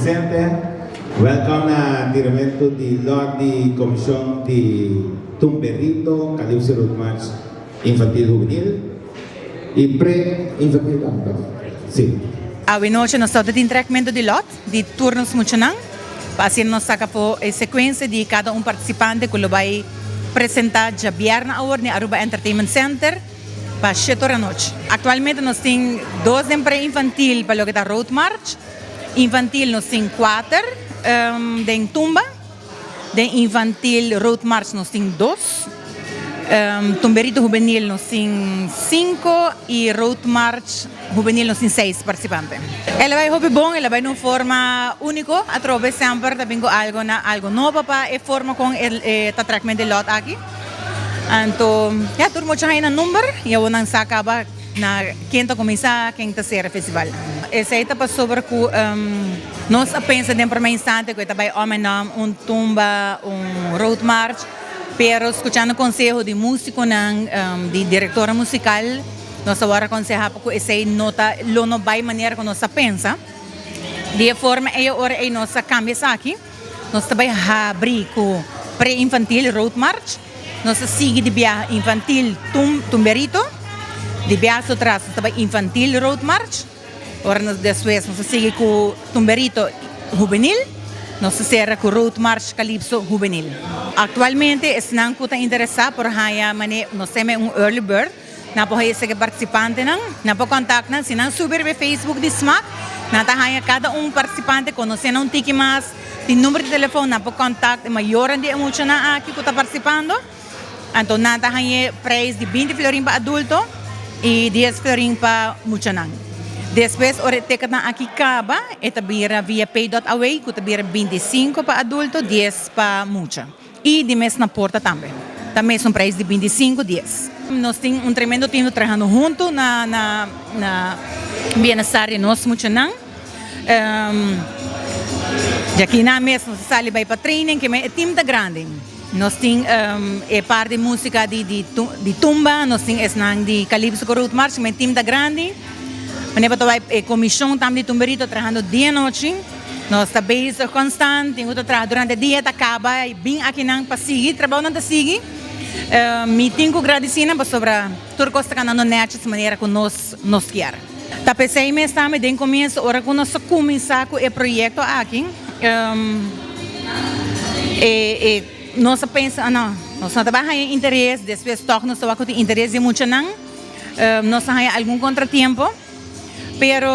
Center. Welcome na diretamente di lot di Comissão de Tumberito, Calypso Road March Infantil Juvenil e Pre-Infantil também. Sim. Hoje nós estamos em treinamento de lot, de turnos muito não. Assim nós sacamos a sequência de cada participante que vai apresentar já viernes a hora no Aruba Entertainment Center para 7 da noite. Atualmente nós temos 2 em pré-infantil para o que é Road March. Infantil nós temos 4 de Tumba. De infantil Road March nós temos 2. Tumberito Juvenil nós temos 5 e Road March Juvenil nós temos 6 participantes. Ela vai hobby bom, ela vai de uma forma única, através sempre também algo novo para a forma com o tratamento de lot aqui. Então, já turmo já na número e eu não sacava na quinta começar, quinta será festival. Essa é para sobre que nós pensamos em primeiro instante que também homem tumba, road march, pero escutando conselho de músico de diretora musical, nós agora aconselhamos que essa nota não vai maneira que nós pensa. De forma é nós cambia aqui, nós também abrir com pré-infantil road march. Nós seguimos de viagem infantil Tumberito, de viagem atrás também infantil Road March. Agora depois nós seguimos com Tumberito Juvenil, nós será com Road March Calypso Juvenil. Atualmente estamos interessados por nós temos early bird, na pode ser participante na pode contactar, se não subir no Facebook de SMAC, na cada participante conhecendo tiki mais, tem número de telefone, na pode contactar, maior de emocional aqui que está participando. Então, nada é preço de 20 florins para adulto e 10 florins para muchanan. Depois, o ticket aqui acaba, é via pay.away, que é 25 para adulto, 10 para mucha. E de mês na porta também. Também são preços de 25, 10. Nós temos tremendo time trabalhando junto na bem-estar de nós muchanan. Já que na mês nós saímos para training, que é time da grande. Nós temos parte de música de tumba, nós temos de Calypso Road March, que é time da grande. Nós temos a comissão também de Tumberito trabalhando dia e noite. Nós estamos constante, temos trabalho durante o dia, acaba, bem aqui para seguir, trabalhando para seguir. Me tenho agradecido sobre tudo que está na net, de maneira que nós queremos. Tá pensei mesmo também, desde o começo, hora que nós começamos com o projeto aqui, nós pensamos, nós não temos interesse, depois toca nós temos interesse muito não, nós temos algum contratempo, pero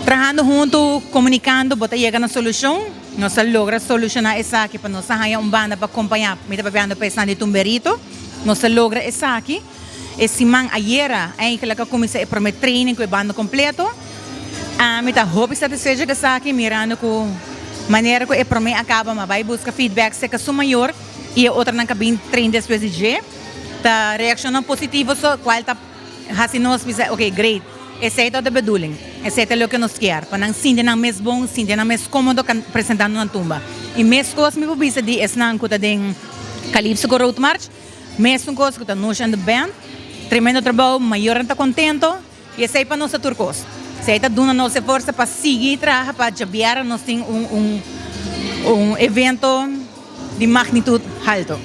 trabalhando junto, comunicando, bota chega na solução, nós logra solucionar isso aqui para nós temos banda para acompanhar, me está bebendo pensando de Tumberito, nós logra isso aqui, esse man ayer, que comecei a prometer training com a banda completo, me está hobby satisfeita com isso aqui, mirando com maneira que o promete acaba, mas vai buscar feedback se é maior e a outra não cabine treino depois de G. Tá reação positiva só qual tá assim nós pensa, ok, great. Esse é o bedoeling. Esse é o que nós quer. Para não sentir não mais bom, sentir não mais cômodo apresentando na tumba. E mesmo coisa me publica de esse não que tem Calypso Road March, mesmo coisa que tá nós and the band, tremendo trabalho, maior está contento e esse é para nós turcos. Se está dando nossa força para seguir trabalhando para jabiar, nós temos evento de magnitude alto.